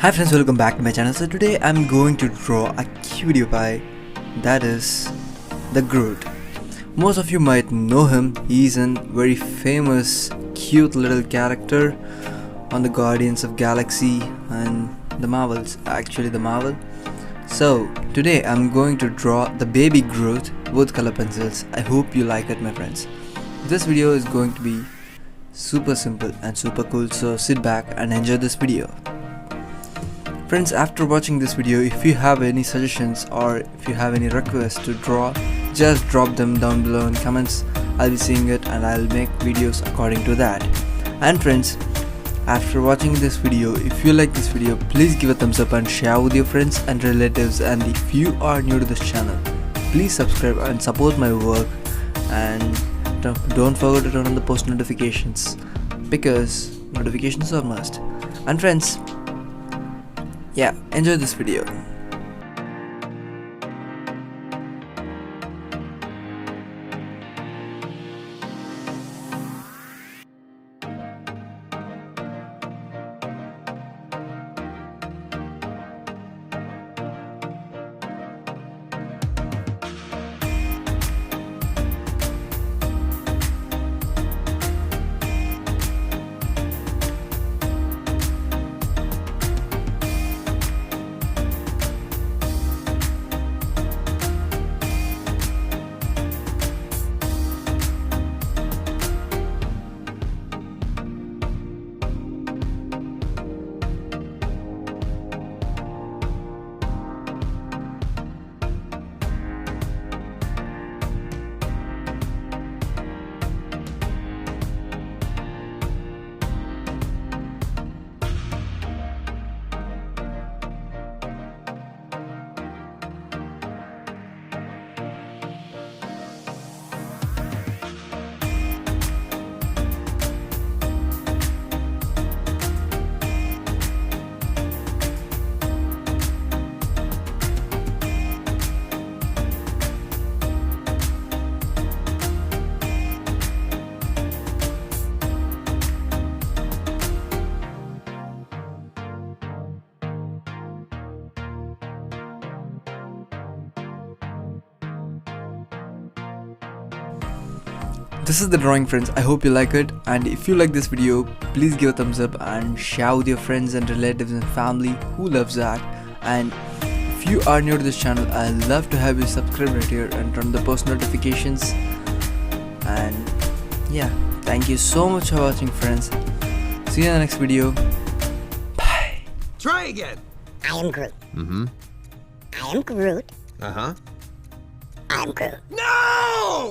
Hi friends, welcome back to my channel. So today I'm going to draw a cutie pie, that is the Groot. Most of you might know him. He's a very famous cute little character on the Guardians of Galaxy and the Marvels, actually the Marvel. So today I'm going to draw the baby Groot with color pencils. I hope you like it, my friends. This video is going to be super simple and super cool, so sit back and enjoy this video. Friends, after watching this video, if you have any suggestions or if you have any requests to draw, just drop them down below in comments. I'll be seeing it and I'll make videos according to that. And friends, after watching this video, if you like this video, please give a thumbs up and share with your friends and relatives. And if you are new to this channel, please subscribe and support my work. And don't forget to turn on the post notifications, because notifications are must. And friends, yeah, enjoy this video. This is the drawing, friends. I hope you like it, and if you like this video, please give a thumbs up and share with your friends and relatives and family who loves that. And if you are new to this channel, I'd love to have you subscribe right here and turn the post notifications. And yeah, thank you so much for watching, friends. See you in the next video. Bye. Try again. I am Groot. Mm-hmm. I am Groot. Uh-huh. I'm Groot. No!